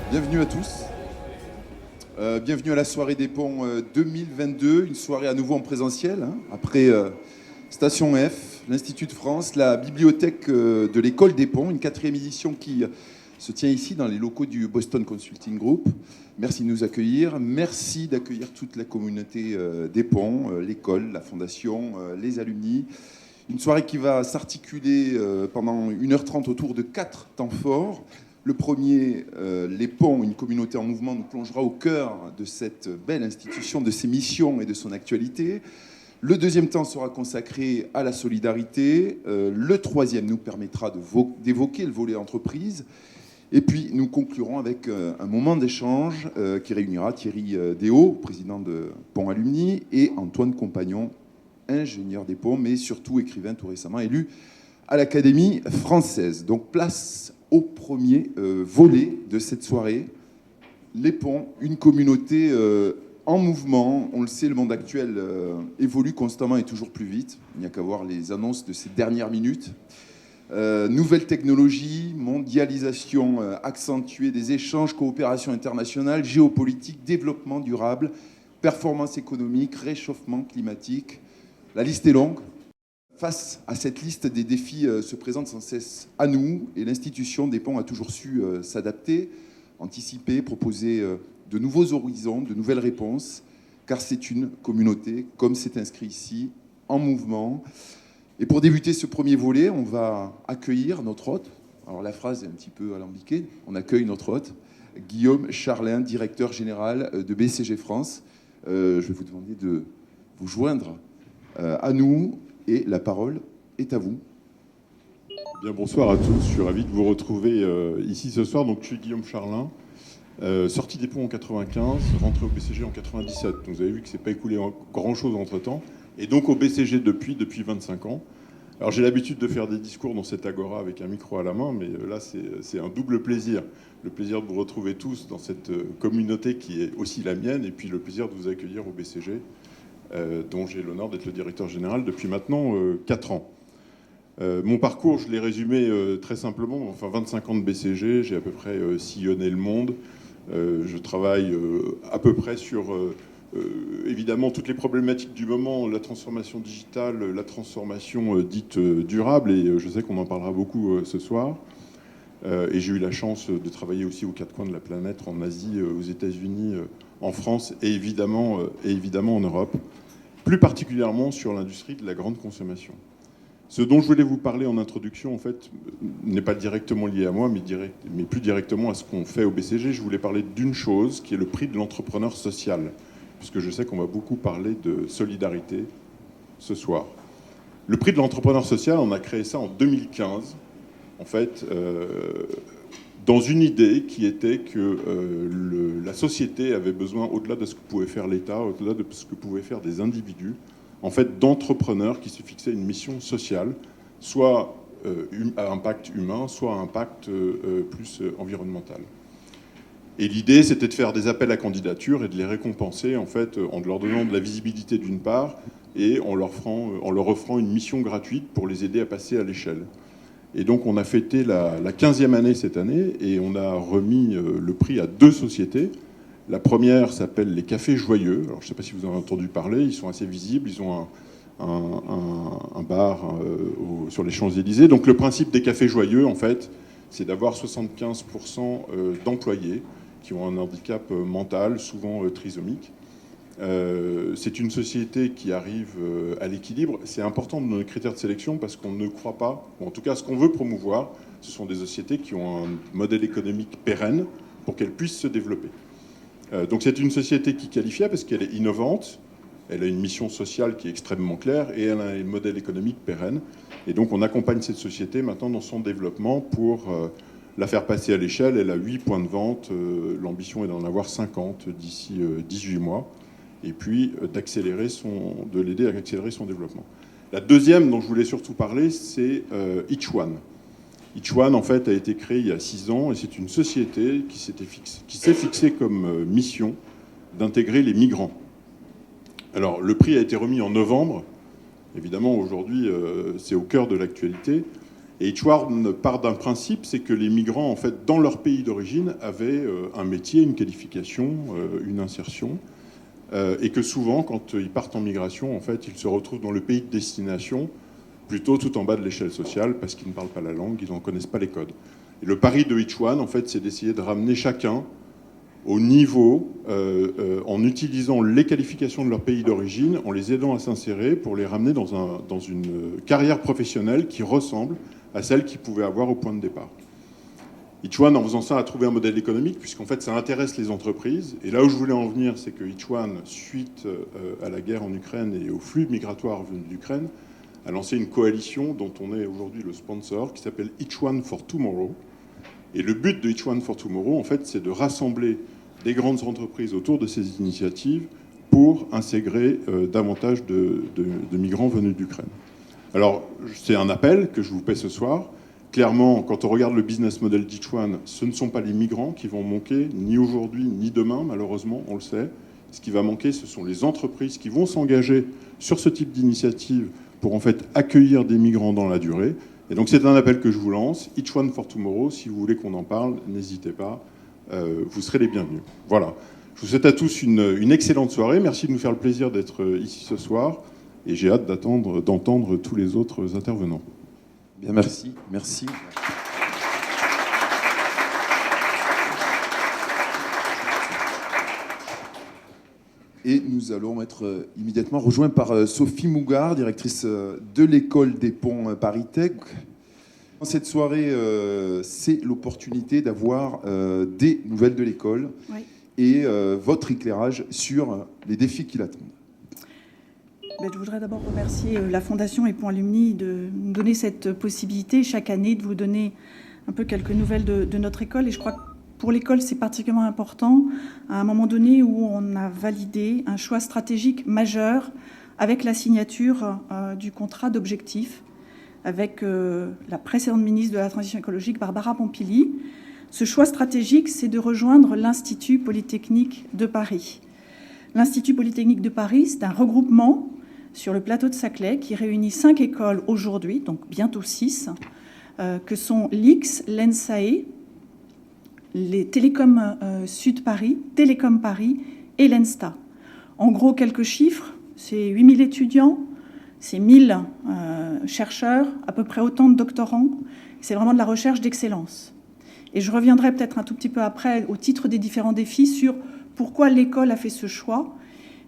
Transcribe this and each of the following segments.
Bienvenue à tous. Bienvenue à la soirée des ponts 2022, une soirée à nouveau en présentiel, hein, après Station F, l'Institut de France, la bibliothèque de l'École des ponts, une 4e édition qui se tient ici dans les locaux du Boston Consulting Group. Merci de nous accueillir, merci d'accueillir toute la communauté des ponts, l'école, la fondation, les alumni. Une soirée qui va s'articuler pendant 1h30 autour de 4 temps forts. Le premier, les ponts, une communauté en mouvement, nous plongera au cœur de cette belle institution, de ses missions et de son actualité. Le deuxième temps sera consacré à la solidarité. Le troisième nous permettra d'évoquer le volet entreprise. Et puis nous conclurons avec un moment d'échange qui réunira Thierry Déhaut, président de Ponts Alumni, et Antoine Compagnon, ingénieur des ponts, mais surtout écrivain tout récemment élu à l'Académie française. Donc place au premier volet de cette soirée. Les ponts, une communauté en mouvement. On le sait, le monde actuel évolue constamment et toujours plus vite. Il n'y a qu'à voir les annonces de ces dernières minutes. Nouvelles technologies, mondialisation accentuée des échanges, coopération internationale, géopolitique, développement durable, performance économique, réchauffement climatique. La liste est longue. Face à cette liste, des défis se présentent sans cesse à nous, et l'institution des ponts a toujours su s'adapter, anticiper, proposer de nouveaux horizons, de nouvelles réponses, car c'est une communauté, comme c'est inscrit ici, en mouvement. Et pour débuter ce premier volet, on va accueillir notre hôte. Alors la phrase est un petit peu alambiquée. On accueille notre hôte, Guillaume Charlin, directeur général de BCG France. Je vais vous demander de vous joindre à nous. Et la parole est à vous. Bien, bonsoir à tous. Je suis ravi de vous retrouver ici ce soir. Donc, je suis Guillaume Charlin, sorti des ponts en 95, rentré au BCG en 97. Donc, vous avez vu que c'est pas écoulé grand-chose entre-temps. Et donc au BCG depuis 25 ans. Alors, j'ai l'habitude de faire des discours dans cette agora avec un micro à la main, mais là, c'est un double plaisir. Le plaisir de vous retrouver tous dans cette communauté qui est aussi la mienne, et puis le plaisir de vous accueillir au BCG. Dont j'ai l'honneur d'être le directeur général depuis maintenant 4 ans. Mon parcours, je l'ai résumé très simplement. Enfin, 25 ans de BCG, j'ai à peu près sillonné le monde. Je travaille à peu près sur, évidemment, toutes les problématiques du moment, la transformation digitale, la transformation dite durable, et je sais qu'on en parlera beaucoup ce soir. Et j'ai eu la chance de travailler aussi aux 4 coins de la planète, en Asie, aux États-Unis, en France et évidemment en Europe, plus particulièrement sur l'industrie de la grande consommation. Ce dont je voulais vous parler en introduction, en fait, n'est pas directement lié à moi, mais plus directement à ce qu'on fait au BCG. Je voulais parler d'une chose, qui est le prix de l'entrepreneur social, puisque je sais qu'on va beaucoup parler de solidarité ce soir. Le prix de l'entrepreneur social, on a créé ça en 2015, en fait, dans une idée qui était que la société avait besoin, au-delà de ce que pouvait faire l'État, au-delà de ce que pouvaient faire des individus, en fait, d'entrepreneurs qui se fixaient une mission sociale, soit à impact humain, soit à impact plus environnemental. Et l'idée, c'était de faire des appels à candidature et de les récompenser, en fait, en leur donnant de la visibilité d'une part, et en leur offrant une mission gratuite pour les aider à passer à l'échelle. Et donc, on a fêté la 15e année cette année, et on a remis le prix à 2 sociétés. La première s'appelle les Cafés Joyeux. Alors, je ne sais pas si vous en avez entendu parler, ils sont assez visibles, ils ont un bar sur les Champs-Élysées. Donc, le principe des Cafés Joyeux, en fait, c'est d'avoir 75% d'employés qui ont un handicap mental, souvent trisomique. C'est une société qui arrive à l'équilibre. C'est important dans nos critères de sélection parce qu'on ne croit pas, ou en tout cas ce qu'on veut promouvoir, ce sont des sociétés qui ont un modèle économique pérenne pour qu'elles puissent se développer. Donc c'est une société qui qualifie parce qu'elle est innovante, elle a une mission sociale qui est extrêmement claire et elle a un modèle économique pérenne. Et donc on accompagne cette société maintenant dans son développement pour la faire passer à l'échelle. Elle a 8 points de vente, l'ambition est d'en avoir 50 d'ici 18 mois. Et puis de l'aider à accélérer son développement. La deuxième dont je voulais surtout parler, c'est Each One. Each One, en fait, a été créé il y a 6 ans, et c'est une société qui s'est fixée comme mission d'intégrer les migrants. Alors, le prix a été remis en novembre. Évidemment, aujourd'hui, c'est au cœur de l'actualité. Et Ichwan part d'un principe, c'est que les migrants, en fait, dans leur pays d'origine, avaient un métier, une qualification, une insertion, et que souvent, quand ils partent en migration, en fait, ils se retrouvent dans le pays de destination, plutôt tout en bas de l'échelle sociale, parce qu'ils ne parlent pas la langue, ils n'en connaissent pas les codes. Et le pari de Ichwan, en fait, c'est d'essayer de ramener chacun au niveau, en utilisant les qualifications de leur pays d'origine, en les aidant à s'insérer pour les ramener dans une carrière professionnelle qui ressemble à celle qu'ils pouvaient avoir au point de départ. Ichwan, en faisant ça, a trouvé un modèle économique, puisqu'en fait, ça intéresse les entreprises. Et là où je voulais en venir, c'est que Ichwan, suite à la guerre en Ukraine et au flux migratoire venu d'Ukraine, a lancé une coalition dont on est aujourd'hui le sponsor, qui s'appelle Ichwan for Tomorrow. Et le but de Ichwan for Tomorrow, en fait, c'est de rassembler des grandes entreprises autour de ces initiatives pour intégrer davantage de migrants venus d'Ukraine. Alors, c'est un appel que je vous paie ce soir. Clairement, quand on regarde le business model d'Ichwan, ce ne sont pas les migrants qui vont manquer, ni aujourd'hui, ni demain, malheureusement, on le sait. Ce qui va manquer, ce sont les entreprises qui vont s'engager sur ce type d'initiative pour en fait accueillir des migrants dans la durée. Et donc c'est un appel que je vous lance. Ichwan for Tomorrow, si vous voulez qu'on en parle, n'hésitez pas, vous serez les bienvenus. Voilà. Je vous souhaite à tous une excellente soirée. Merci de nous faire le plaisir d'être ici ce soir. Et j'ai hâte d'entendre tous les autres intervenants. Bien, merci. Merci. Et nous allons être immédiatement rejoints par Sophie Mougard, directrice de l'école des ponts ParisTech. Cette soirée, c'est l'opportunité d'avoir des nouvelles de l'école, oui, et votre éclairage sur les défis qui l'attendent. Je voudrais d'abord remercier la Fondation et Ponts Alumni de nous donner cette possibilité chaque année de vous donner un peu quelques nouvelles de notre école. Et je crois que pour l'école, c'est particulièrement important à un moment donné où on a validé un choix stratégique majeur avec la signature du contrat d'objectifs avec la précédente ministre de la Transition écologique, Barbara Pompili. Ce choix stratégique, c'est de rejoindre l'Institut Polytechnique de Paris. L'Institut Polytechnique de Paris, c'est un regroupement sur le plateau de Saclay qui réunit 5 écoles aujourd'hui, donc bientôt 6, que sont l'IX, l'ENSAE, les Télécoms Sud Paris, Télécom Paris et l'ENSTA. En gros, quelques chiffres, c'est 8000 étudiants, c'est 1000 chercheurs, à peu près autant de doctorants. C'est vraiment de la recherche d'excellence. Et je reviendrai peut-être un tout petit peu après, au titre des différents défis, sur pourquoi l'école a fait ce choix.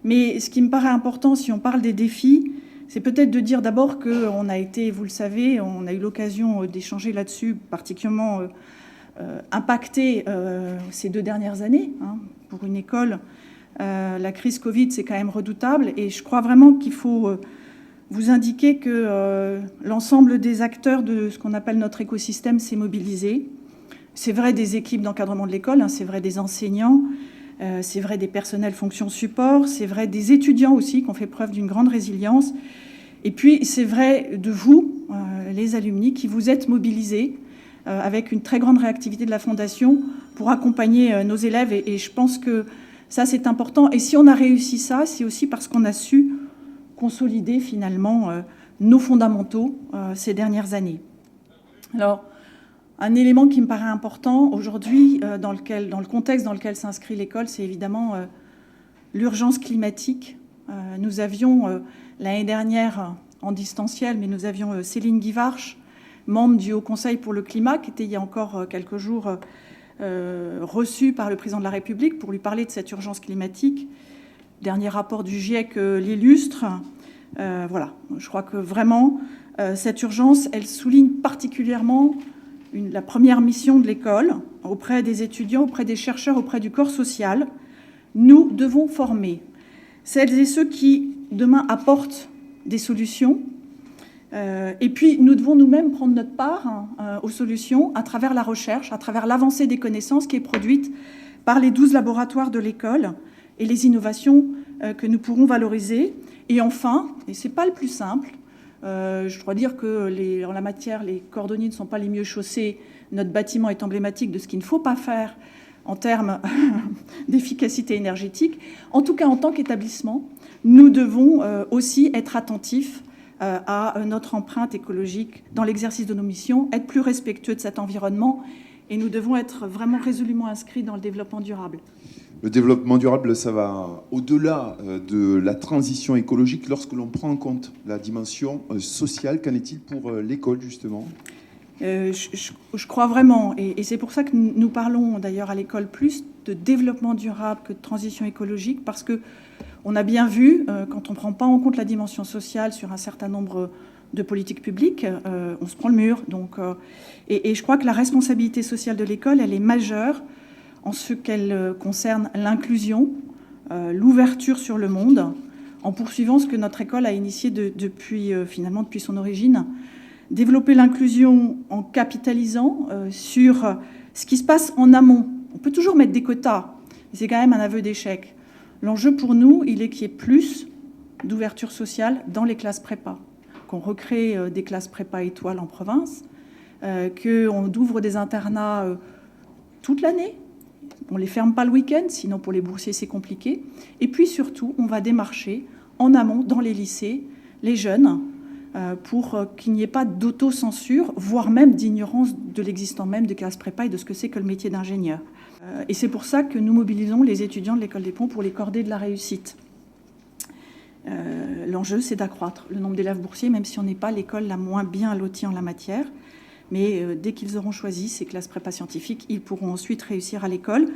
Mais ce qui me paraît important, si on parle des défis, c'est peut-être de dire d'abord qu'on a été, vous le savez, on a eu l'occasion d'échanger là-dessus, particulièrement impacté ces 2 dernières années. Pour une école, la crise Covid, c'est quand même redoutable. Et je crois vraiment qu'il faut vous indiquer que l'ensemble des acteurs de ce qu'on appelle notre écosystème s'est mobilisé. C'est vrai des équipes d'encadrement de l'école, c'est vrai des enseignants, c'est vrai des personnels fonction support, c'est vrai des étudiants aussi qui ont fait preuve d'une grande résilience. Et puis c'est vrai de vous, les alumni, qui vous êtes mobilisés avec une très grande réactivité de la Fondation pour accompagner nos élèves. Et je pense que ça, c'est important. Et si on a réussi ça, c'est aussi parce qu'on a su consolider finalement nos fondamentaux ces dernières années. Alors, un élément qui me paraît important aujourd'hui, dans le contexte dans lequel s'inscrit l'école, c'est évidemment l'urgence climatique. Nous avions, l'année dernière, en distanciel, mais nous avions Céline Guivarch, membre du Haut Conseil pour le climat, qui était il y a encore quelques jours reçue par le président de la République pour lui parler de cette urgence climatique. Le dernier rapport du GIEC l'illustre. Voilà, je crois que vraiment, cette urgence, elle souligne particulièrement la première mission de l'école auprès des étudiants, auprès des chercheurs, auprès du corps social. Nous devons former celles et ceux qui, demain, apportent des solutions. Et puis, nous devons nous-mêmes prendre notre part aux solutions à travers la recherche, à travers l'avancée des connaissances qui est produite par les 12 laboratoires de l'école et les innovations que nous pourrons valoriser. Et enfin, et ce n'est pas le plus simple, je dois dire que en la matière, les cordonniers ne sont pas les mieux chaussés. Notre bâtiment est emblématique de ce qu'il ne faut pas faire en termes d'efficacité énergétique. En tout cas, en tant qu'établissement, nous devons aussi être attentifs à notre empreinte écologique dans l'exercice de nos missions, être plus respectueux de cet environnement, et nous devons être vraiment résolument inscrits dans le développement durable. Le développement durable, ça va au-delà de la transition écologique lorsque l'on prend en compte la dimension sociale. Qu'en est-il pour l'école, justement ? Je crois vraiment, et c'est pour ça que nous parlons d'ailleurs à l'école plus de développement durable que de transition écologique, parce qu'on a bien vu, quand on ne prend pas en compte la dimension sociale sur un certain nombre de politiques publiques, on se prend le mur. Donc, et je crois que la responsabilité sociale de l'école, elle est majeure en ce qu'elle concerne l'inclusion, l'ouverture sur le monde, en poursuivant ce que notre école a initié depuis son origine. Développer l'inclusion en capitalisant sur ce qui se passe en amont. On peut toujours mettre des quotas, mais c'est quand même un aveu d'échec. L'enjeu pour nous, il est qu'il y ait plus d'ouverture sociale dans les classes prépa, qu'on recrée des classes prépa étoiles en province, qu'on ouvre des internats toute l'année. On ne les ferme pas le week-end, sinon pour les boursiers c'est compliqué. Et puis surtout, on va démarcher en amont, dans les lycées, les jeunes, pour qu'il n'y ait pas d'autocensure, voire même d'ignorance de l'existant même de classes prépa et de ce que c'est que le métier d'ingénieur. Et c'est pour ça que nous mobilisons les étudiants de l'École des Ponts pour les cordées de la réussite. L'enjeu, c'est d'accroître le nombre d'élèves boursiers, même si on n'est pas l'école la moins bien lotie en la matière. Mais dès qu'ils auront choisi ces classes prépa scientifiques, ils pourront ensuite réussir à l'école.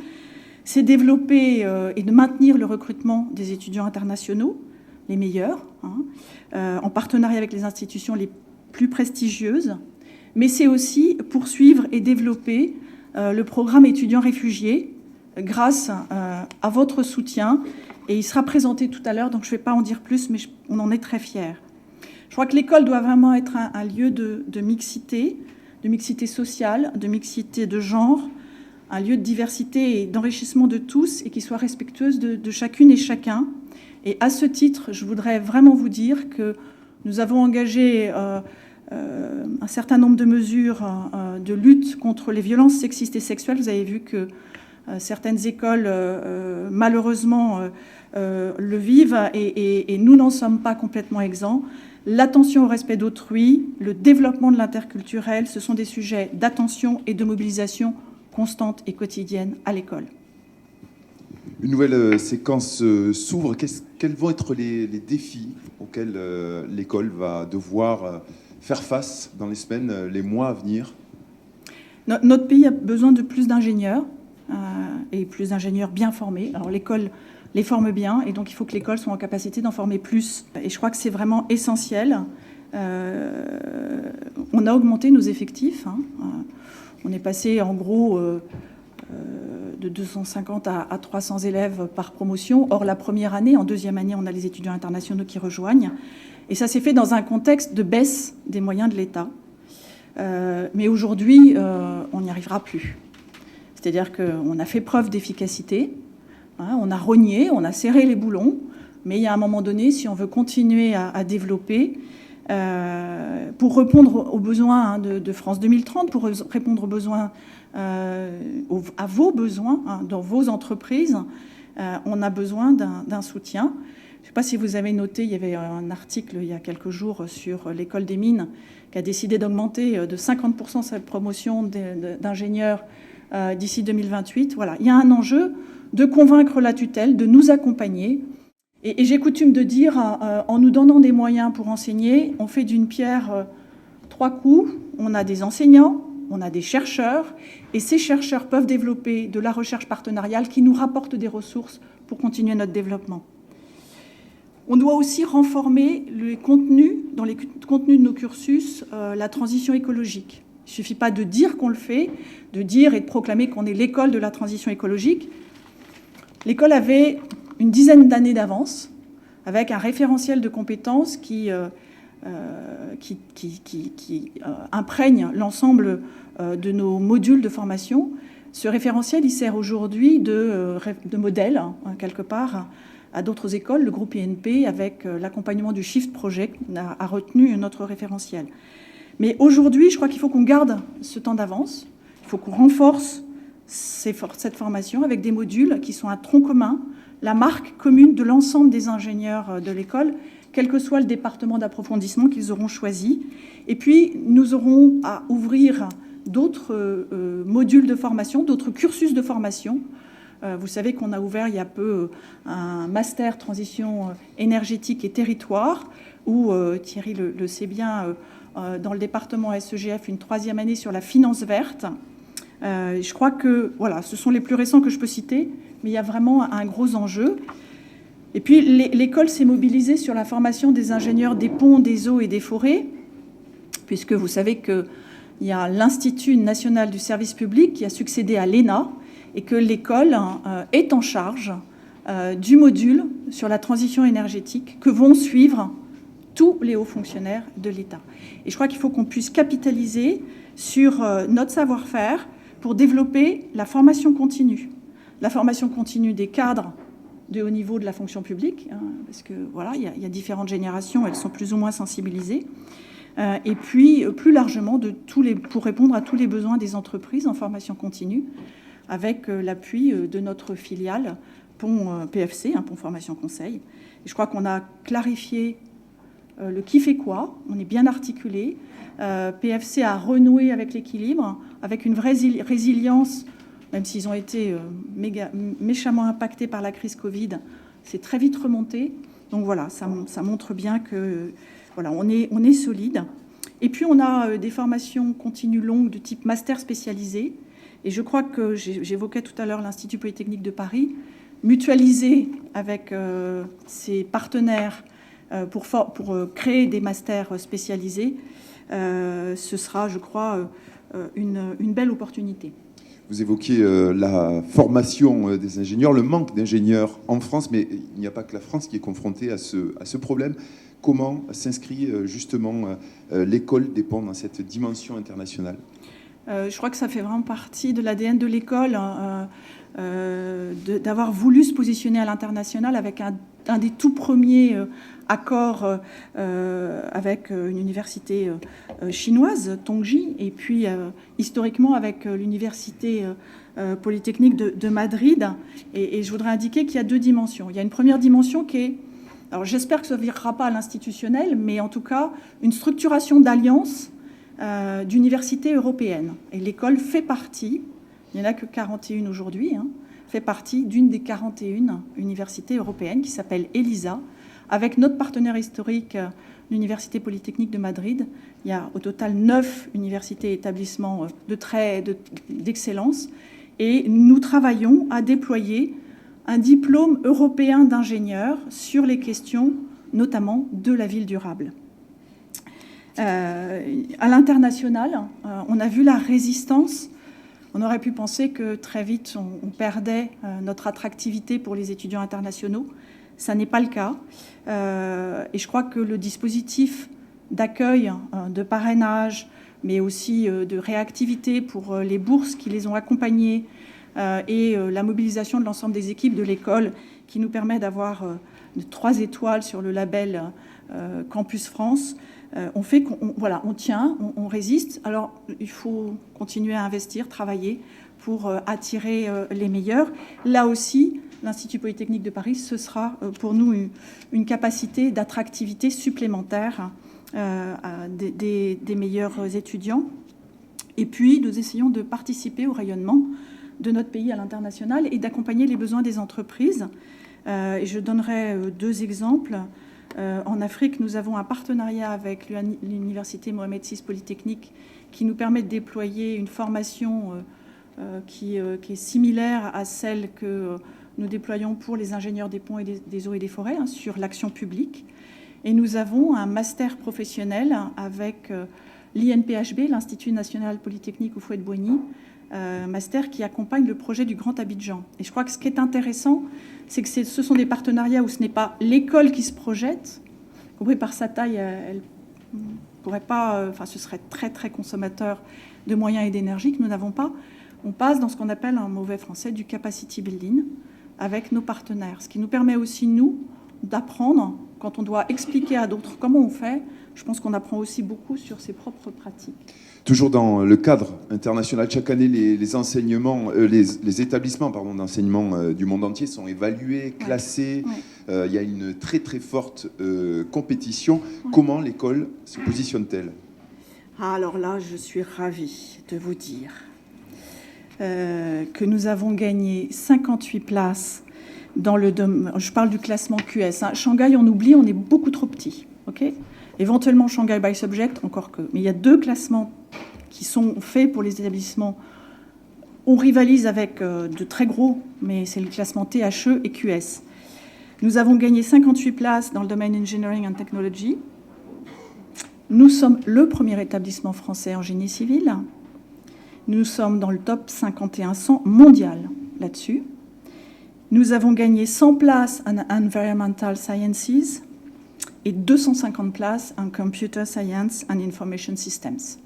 C'est développer et de maintenir le recrutement des étudiants internationaux, les meilleurs, en partenariat avec les institutions les plus prestigieuses. Mais c'est aussi poursuivre et développer le programme étudiants réfugiés grâce à votre soutien. Et il sera présenté tout à l'heure, donc je ne vais pas en dire plus, mais on en est très fiers. Je crois que l'école doit vraiment être un lieu de mixité sociale, de mixité de genre, un lieu de diversité et d'enrichissement de tous et qui soit respectueuse de chacune et chacun. Et à ce titre, je voudrais vraiment vous dire que nous avons engagé un certain nombre de mesures de lutte contre les violences sexistes et sexuelles. Vous avez vu que certaines écoles, malheureusement, le vivent et nous n'en sommes pas complètement exempts. L'attention au respect d'autrui, le développement de l'interculturel, ce sont des sujets d'attention et de mobilisation constante et quotidienne à l'école. Une nouvelle séquence s'ouvre. Quels vont être les défis auxquels l'école va devoir faire face dans les semaines, les mois à venir ? Notre pays a besoin de plus d'ingénieurs et plus d'ingénieurs bien formés. Alors l'école les forme bien et donc il faut que l'école soit en capacité d'en former plus. Et je crois que c'est vraiment essentiel. On a augmenté nos effectifs. On est passé en gros de 250 à 300 élèves par promotion. Or, la première année, en deuxième année, on a les étudiants internationaux qui rejoignent. Et ça s'est fait dans un contexte de baisse des moyens de l'État. Mais aujourd'hui, on n'y arrivera plus. C'est-à-dire qu'on a fait preuve d'efficacité, on a rogné, on a serré les boulons, mais il y a un moment donné, si on veut continuer à développer, pour répondre aux besoins de France 2030, pour répondre aux besoins, à vos besoins dans vos entreprises, on a besoin d'un soutien. Je ne sais pas si vous avez noté, il y avait un article il y a quelques jours sur l'École des Mines qui a décidé d'augmenter de 50% sa promotion d'ingénieurs d'ici 2028. Voilà, il y a un enjeu de convaincre la tutelle, de nous accompagner. Et j'ai coutume de dire, en nous donnant des moyens pour enseigner, on fait d'une pierre trois coups. On a des enseignants, on a des chercheurs, et ces chercheurs peuvent développer de la recherche partenariale qui nous rapporte des ressources pour continuer notre développement. On doit aussi renforcer les contenus, dans les contenus de nos cursus, la transition écologique. Il ne suffit pas de dire qu'on le fait, de dire et de proclamer qu'on est l'école de la transition écologique. L'école avait une dizaine d'années d'avance, avec un référentiel de compétences qui imprègne l'ensemble de nos modules de formation. Ce référentiel, il sert aujourd'hui de modèle, quelque part, à d'autres écoles. Le groupe INP, avec l'accompagnement du Shift Project, a retenu notre référentiel. Mais aujourd'hui, je crois qu'il faut qu'on garde ce temps d'avance. Il faut qu'on renforce cette formation avec des modules qui sont un tronc commun, la marque commune de l'ensemble des ingénieurs de l'école, quel que soit le département d'approfondissement qu'ils auront choisi. Et puis, nous aurons à ouvrir d'autres modules de formation, d'autres cursus de formation. Vous savez qu'on a ouvert il y a peu un master transition énergétique et territoire, où Thierry le sait bien, dans le département SEGF, une 3e année sur la finance verte. Je crois que voilà, ce sont les plus récents que je peux citer, mais il y a vraiment un gros enjeu. Et puis l'école s'est mobilisée sur la formation des ingénieurs des ponts, des eaux et des forêts, puisque vous savez qu'il y a l'Institut national du service public qui a succédé à l'ENA, et que l'école est en charge du module sur la transition énergétique que vont suivre tous les hauts fonctionnaires de l'État. Et je crois qu'il faut qu'on puisse capitaliser sur notre savoir-faire pour développer la formation continue des cadres de haut niveau de la fonction publique, parce que voilà, il y a différentes générations, elles sont plus ou moins sensibilisées, et puis plus largement pour répondre à tous les besoins des entreprises en formation continue, avec l'appui de notre filiale Pont PFC, Pont Formation Conseil. Et je crois qu'on a clarifié le qui fait quoi, on est bien articulé. PFC a renoué avec l'équilibre, avec une vraie résilience, même s'ils ont été méchamment impactés par la crise Covid, c'est très vite remonté. Donc voilà, ça montre bien que voilà, on est solide. Et puis on a des formations continues longues de type master spécialisé. Et je crois que j'évoquais tout à l'heure l'Institut Polytechnique de Paris, mutualiser avec ses partenaires pour créer des masters spécialisés, ce sera, je crois, une belle opportunité. Vous évoquiez la formation des ingénieurs, le manque d'ingénieurs en France, mais il n'y a pas que la France qui est confrontée à ce problème. Comment s'inscrit justement l'école des ponts dans cette dimension internationale ? Je crois que ça fait vraiment partie de l'ADN de l'école, d'avoir voulu se positionner à l'international avec un des tout premiers accords avec une université chinoise, Tongji, et puis historiquement avec l'université polytechnique de Madrid. Et je voudrais indiquer qu'il y a 2 dimensions. Il y a une première dimension qui est, alors j'espère que ça ne virera pas à l'institutionnel, mais en tout cas une structuration d'alliance d'universités européennes. Et l'école fait partie, il n'y en a que 41 aujourd'hui, fait partie d'une des 41 universités européennes qui s'appelle ELISA, avec notre partenaire historique, l'Université Polytechnique de Madrid. Il y a au total 9 universités et établissements d'excellence. Et nous travaillons à déployer un diplôme européen d'ingénieur sur les questions, notamment de la ville durable. À l'international, on a vu la résistance. On aurait pu penser que très vite, on perdait notre attractivité pour les étudiants internationaux. Ça n'est pas le cas. Et je crois que le dispositif d'accueil, de parrainage, mais aussi de réactivité pour les bourses qui les ont accompagnés et la mobilisation de l'ensemble des équipes de l'école qui nous permet d'avoir 3 étoiles sur le label Campus France, on fait on tient, on résiste. Alors, il faut continuer à investir, travailler pour attirer les meilleurs. Là aussi, l'Institut Polytechnique de Paris, ce sera pour nous une capacité d'attractivité supplémentaire des meilleurs étudiants. Et puis, nous essayons de participer au rayonnement de notre pays à l'international et d'accompagner les besoins des entreprises. Et je donnerai 2 exemples. En Afrique, nous avons un partenariat avec l'Université Mohamed VI Polytechnique qui nous permet de déployer une formation qui est similaire à celle que nous déployons pour les ingénieurs des ponts et des eaux et des forêts, sur l'action publique. Et nous avons un master professionnel avec l'INPHB, l'Institut national polytechnique Houphouët-Boigny, master qui accompagne le projet du Grand Abidjan. Et je crois que ce qui est intéressant, c'est que ce sont des partenariats où ce n'est pas l'école qui se projette, compris par sa taille, elle pourrait pas, ce serait très très consommateur de moyens et d'énergie que nous n'avons pas. On passe dans ce qu'on appelle en mauvais français du capacity building avec nos partenaires, ce qui nous permet aussi, nous, d'apprendre quand on doit expliquer à d'autres comment on fait. Je pense qu'on apprend aussi beaucoup sur ses propres pratiques. Toujours dans le cadre international, chaque année, les enseignements, les établissements d'enseignement du monde entier sont évalués, classés. Il y a une très très forte compétition. Comment l'école se positionne-t-elle? Alors là, je suis ravie de vous dire que nous avons gagné 58 places dans le domaine. Je parle du classement QS. Hein. Shanghai, on oublie, on est beaucoup trop petit. Okay, éventuellement Shanghai by subject, encore que. Mais il y a 2 classements qui sont faits pour les établissements. On rivalise avec de très gros, mais c'est le classement THE et QS. Nous avons gagné 58 places dans le domaine Engineering and Technology. Nous sommes le premier établissement français en génie civil. Nous sommes dans le top 51-100 mondial là-dessus. Nous avons gagné 100 places en Environmental Sciences et 250 places en Computer Science and Information Systems.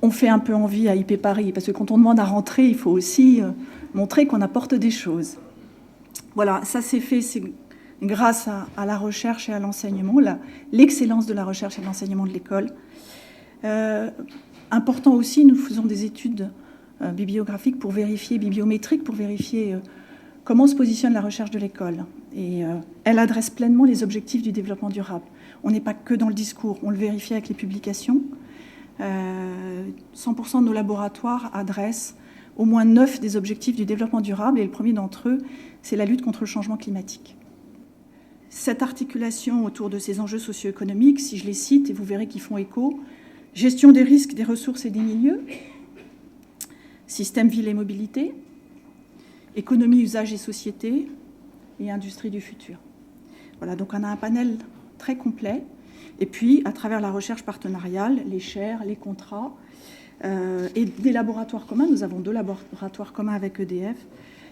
On fait un peu envie à IP Paris, parce que quand on demande à rentrer, il faut aussi montrer qu'on apporte des choses. Voilà, ça s'est fait, c'est grâce à la recherche et à l'enseignement, l'excellence de la recherche et de l'enseignement de l'école. Important aussi, nous faisons des études bibliographiques pour vérifier, bibliométriques pour vérifier comment se positionne la recherche de l'école. Et elle adresse pleinement les objectifs du développement durable. On n'est pas que dans le discours, on le vérifie avec les publications. 100% de nos laboratoires adressent au moins 9 des objectifs du développement durable, et le premier d'entre eux, c'est la lutte contre le changement climatique. Cette articulation autour de ces enjeux socio-économiques, si je les cite, et vous verrez qu'ils font écho: gestion des risques, des ressources et des milieux, système ville et mobilité, économie, usage et société, et industrie du futur. Voilà, donc on a un panel très complet. Et puis, à travers la recherche partenariale, les chaires, les contrats et des laboratoires communs, nous avons 2 laboratoires communs avec EDF,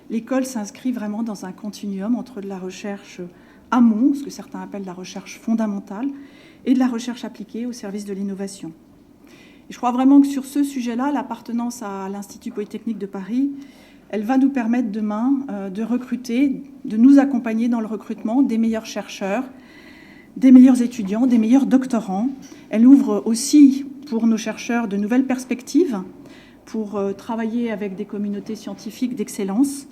l'école s'inscrit vraiment dans un continuum entre de la recherche amont, ce que certains appellent la recherche fondamentale, et de la recherche appliquée au service de l'innovation. Et je crois vraiment que sur ce sujet-là, l'appartenance à l'Institut Polytechnique de Paris, elle va nous permettre demain de recruter, de nous accompagner dans le recrutement des meilleurs chercheurs, des meilleurs étudiants, des meilleurs doctorants. Elle ouvre aussi pour nos chercheurs de nouvelles perspectives pour travailler avec des communautés scientifiques d'excellence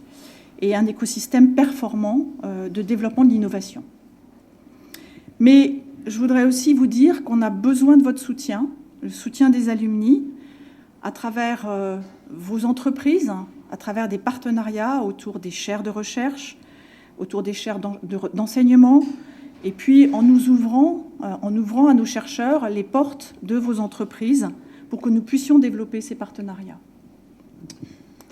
et un écosystème performant de développement de l'innovation. Mais je voudrais aussi vous dire qu'on a besoin de votre soutien, le soutien des alumni, à travers vos entreprises, à travers des partenariats autour des chaires de recherche, autour des chaires d'enseignement, et puis en ouvrant à nos chercheurs les portes de vos entreprises pour que nous puissions développer ces partenariats.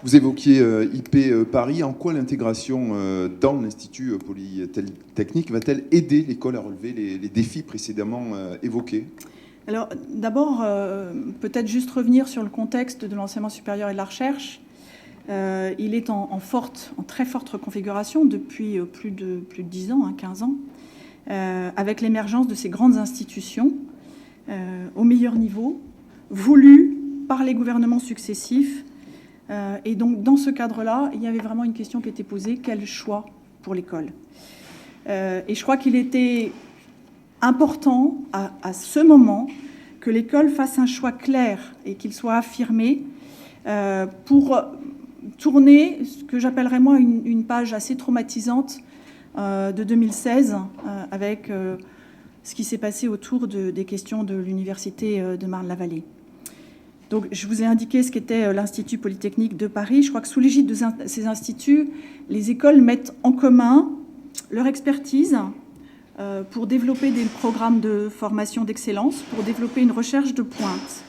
Vous évoquiez IP Paris. En quoi l'intégration dans l'Institut Polytechnique va-t-elle aider l'école à relever les défis précédemment évoqués? Alors d'abord, peut-être juste revenir sur le contexte de l'enseignement supérieur et de la recherche. Il est en très forte reconfiguration depuis plus de 10 ans, 15 ans. Avec l'émergence de ces grandes institutions au meilleur niveau, voulues par les gouvernements successifs. Et donc, dans ce cadre-là, il y avait vraiment une question qui était posée: quel choix pour l'école? Et je crois qu'il était important, à ce moment, que l'école fasse un choix clair et qu'il soit affirmé pour tourner ce que j'appellerais, moi, une page assez traumatisante de 2016, avec ce qui s'est passé autour des questions de l'université de Marne-la-Vallée. Donc, je vous ai indiqué ce qu'était l'Institut Polytechnique de Paris. Je crois que sous l'égide de ces instituts, les écoles mettent en commun leur expertise pour développer des programmes de formation d'excellence, pour développer une recherche de pointe.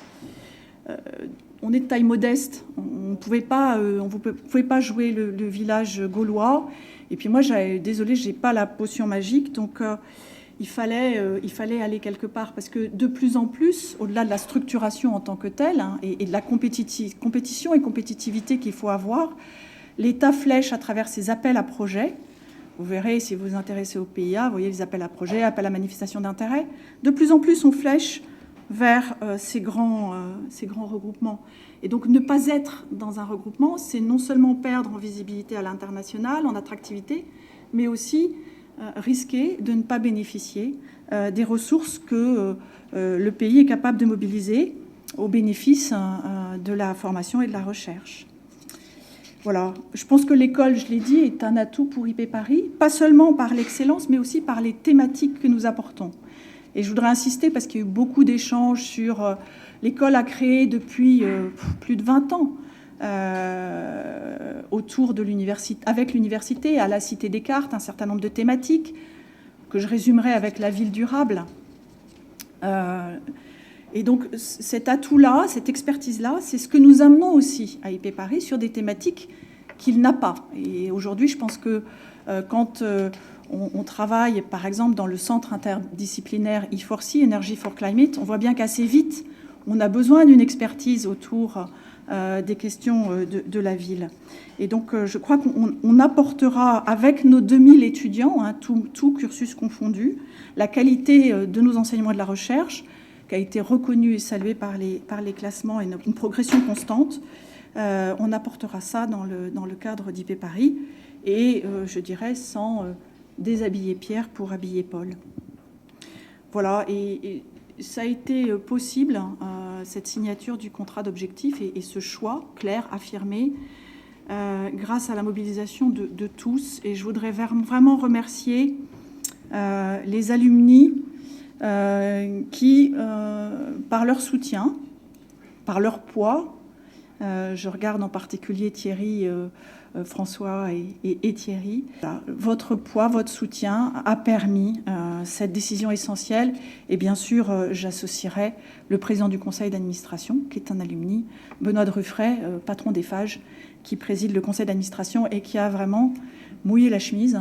On est de taille modeste, on ne pouvait pas jouer le village gaulois. Et puis moi, désolée, je n'ai pas la potion magique, donc il fallait aller quelque part. Parce que de plus en plus, au-delà de la structuration en tant que telle, et de la compétition et compétitivité qu'il faut avoir, l'État flèche à travers ses appels à projets. Vous verrez, si vous vous intéressez au PIA, vous voyez les appels à projets, appels à manifestation d'intérêt. De plus en plus, on flèche vers ces grands regroupements. Et donc ne pas être dans un regroupement, c'est non seulement perdre en visibilité à l'international, en attractivité, mais aussi risquer de ne pas bénéficier des ressources que le pays est capable de mobiliser au bénéfice de la formation et de la recherche. Voilà, je pense que l'école, je l'ai dit, est un atout pour IP Paris, pas seulement par l'excellence, mais aussi par les thématiques que nous apportons. Et je voudrais insister, parce qu'il y a eu beaucoup d'échanges sur l'école a créé depuis plus de 20 ans, autour de l'université, avec l'université, à la Cité Descartes, un certain nombre de thématiques que je résumerai avec la ville durable. Et donc cet atout-là, cette expertise-là, c'est ce que nous amenons aussi à IP Paris sur des thématiques qu'il n'a pas. Et aujourd'hui, je pense que quand on travaille, par exemple, dans le centre interdisciplinaire E4C, Energy for Climate, on voit bien qu'assez vite, on a besoin d'une expertise autour des questions de la ville. Et donc, je crois qu'on apportera, avec nos 2000 étudiants, hein, tout cursus confondu, la qualité de nos enseignements et de la recherche, qui a été reconnue et saluée par les classements et une progression constante. On apportera ça dans le cadre d'IP Paris, et je dirais sans déshabiller Pierre pour habiller Paul. Voilà, et ça a été possible, cette signature du contrat d'objectifs et ce choix clair, affirmé, grâce à la mobilisation de tous. Et je voudrais vraiment remercier les alumni qui, par leur soutien, par leur poids, je regarde en particulier Thierry, François et Thierry, votre poids, votre soutien a permis cette décision essentielle. Et bien sûr, j'associerai le président du conseil d'administration, qui est un alumni, Benoît de Ruffray, patron des FAGE, qui préside le conseil d'administration et qui a vraiment mouillé la chemise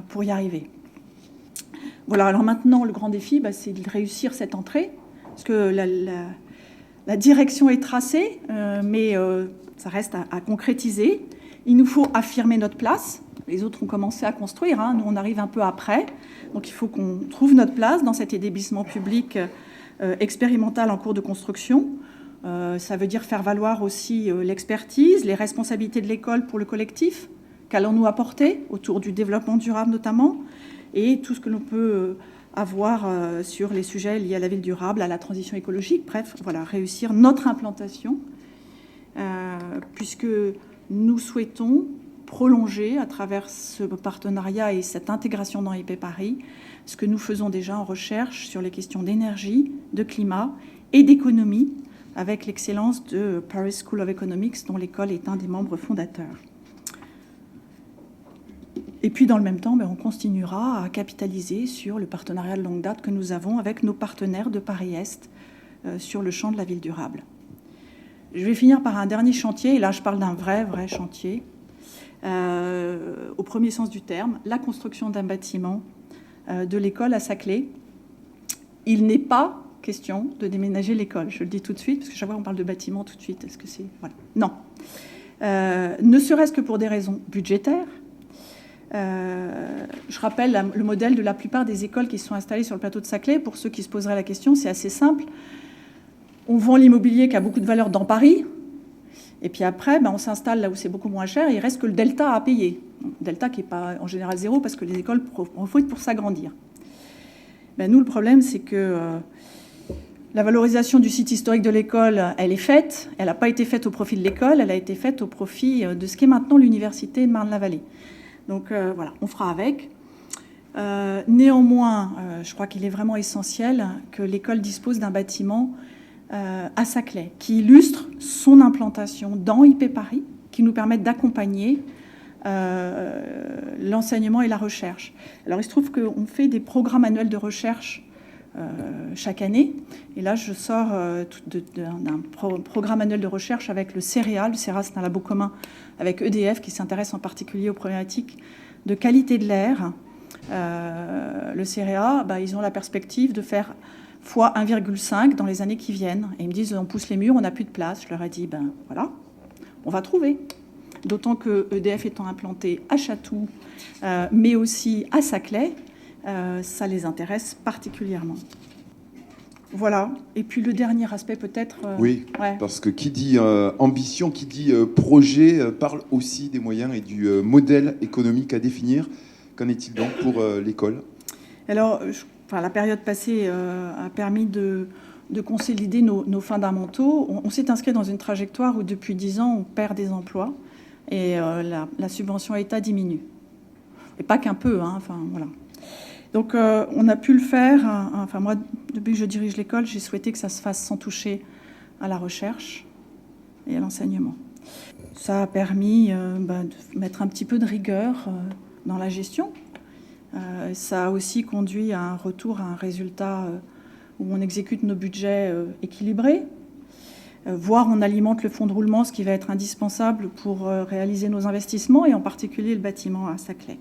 pour y arriver. Voilà, alors maintenant, le grand défi, c'est de réussir cette entrée, parce que la direction est tracée, mais ça reste à concrétiser. Il nous faut affirmer notre place. Les autres ont commencé à construire, hein. Nous, on arrive un peu après. Donc, il faut qu'on trouve notre place dans cet établissement public expérimental en cours de construction. Ça veut dire faire valoir aussi l'expertise, les responsabilités de l'école pour le collectif. Qu'allons-nous apporter autour du développement durable notamment, et tout ce que l'on peut avoir sur les sujets liés à la ville durable, à la transition écologique. Bref, voilà, réussir notre implantation, puisque nous souhaitons prolonger à travers ce partenariat et cette intégration dans IP Paris ce que nous faisons déjà en recherche sur les questions d'énergie, de climat et d'économie, avec l'excellence de Paris School of Economics, dont l'école est un des membres fondateurs. Et puis, dans le même temps, on continuera à capitaliser sur le partenariat de longue date que nous avons avec nos partenaires de Paris-Est sur le champ de la ville durable. Je vais finir par un dernier chantier, et là, je parle d'un vrai chantier, au premier sens du terme, la construction d'un bâtiment de l'école à Saclay. Il n'est pas question de déménager l'école, je le dis tout de suite, parce que chaque fois on parle de bâtiment tout de suite, est-ce que c'est... Voilà. Non. Ne serait-ce que pour des raisons budgétaires. Je rappelle le modèle de la plupart des écoles qui se sont installées sur le plateau de Saclay. Pour ceux qui se poseraient la question, c'est assez simple. On vend l'immobilier qui a beaucoup de valeur dans Paris, et puis après, on s'installe là où c'est beaucoup moins cher, et il reste que le delta à payer. Delta qui n'est pas en général zéro, parce que les écoles profitent pour s'agrandir. Nous, le problème, c'est que la valorisation du site historique de l'école, elle est faite. Elle n'a pas été faite au profit de l'école, elle a été faite au profit de ce qu'est maintenant l'université de Marne-la-Vallée. Donc voilà, on fera avec. Néanmoins, je crois qu'il est vraiment essentiel que l'école dispose d'un bâtiment à Saclay qui illustre son implantation dans IP Paris, qui nous permettent d'accompagner l'enseignement et la recherche. Alors il se trouve qu'on fait des programmes annuels de recherche chaque année. Et là, je sors d'un programme annuel de recherche avec le CEREA. Le CEREA, c'est un labo commun avec EDF qui s'intéresse en particulier aux problématiques de qualité de l'air. Le CEREA, ils ont la perspective de faire fois 1,5 dans les années qui viennent. Et ils me disent, on pousse les murs, on n'a plus de place. Je leur ai dit, voilà, on va trouver. D'autant que EDF étant implanté à Chatou, mais aussi à Saclay, ça les intéresse particulièrement. Voilà. Et puis le dernier aspect peut-être... Oui, ouais. parce que qui dit ambition, qui dit projet, parle aussi des moyens et du modèle économique à définir. Qu'en est-il donc pour l'école ? Alors, la période passée a permis de consolider nos fondamentaux. On s'est inscrit dans une trajectoire où depuis 10 ans, on perd des emplois et la subvention État diminue. Et pas qu'un peu, hein, enfin voilà. Donc on a pu le faire. Enfin moi, depuis que je dirige l'école, j'ai souhaité que ça se fasse sans toucher à la recherche et à l'enseignement. Ça a permis de mettre un petit peu de rigueur dans la gestion. Ça a aussi conduit à un retour à un résultat où on exécute nos budgets équilibrés, voire on alimente le fonds de roulement, ce qui va être indispensable pour réaliser nos investissements, et en particulier le bâtiment à Saclay.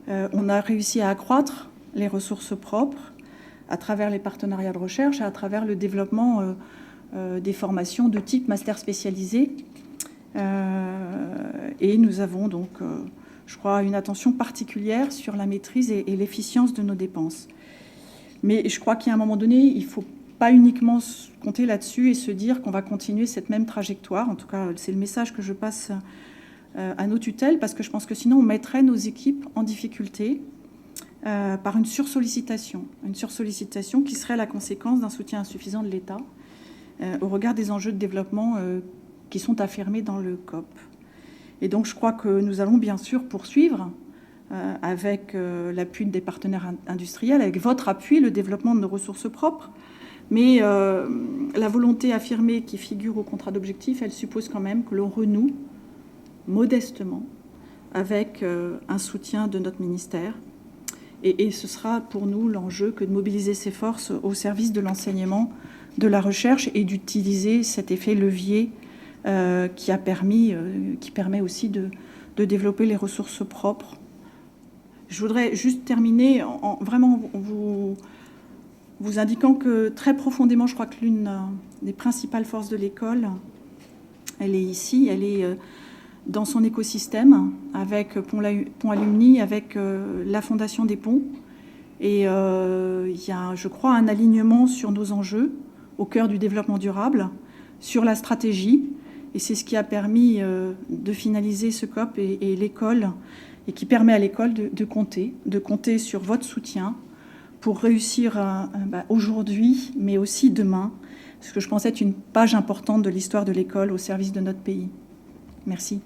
On a réussi à accroître les ressources propres à travers les partenariats de recherche et à travers le développement des formations de type master spécialisé. Et nous avons donc, je crois, une attention particulière sur la maîtrise et l'efficience de nos dépenses. Mais je crois qu'à un moment donné, il ne faut pas uniquement compter là-dessus et se dire qu'on va continuer cette même trajectoire. En tout cas, c'est le message que je passe à nos tutelles, parce que je pense que sinon on mettrait nos équipes en difficulté par une sursollicitation qui serait la conséquence d'un soutien insuffisant de l'État au regard des enjeux de développement qui sont affirmés dans le COP. Et donc je crois que nous allons bien sûr poursuivre avec l'appui des partenaires industriels, avec votre appui, le développement de nos ressources propres. Mais la volonté affirmée qui figure au contrat d'objectifs, elle suppose quand même que l'on renoue modestement avec un soutien de notre ministère. Et ce sera pour nous l'enjeu que de mobiliser ces forces au service de l'enseignement, de la recherche, et d'utiliser cet effet levier qui permet aussi de développer les ressources propres. Je voudrais juste terminer en vraiment vous indiquant que très profondément, je crois que l'une des principales forces de l'école, elle est ici, elle est dans son écosystème, avec Pont Alumni, avec la Fondation des Ponts. Et il y a, je crois, un alignement sur nos enjeux au cœur du développement durable, sur la stratégie. Et c'est ce qui a permis de finaliser ce COP et l'école, et qui permet à l'école de compter sur votre soutien pour réussir aujourd'hui, mais aussi demain, ce que je pense être une page importante de l'histoire de l'école au service de notre pays. Merci.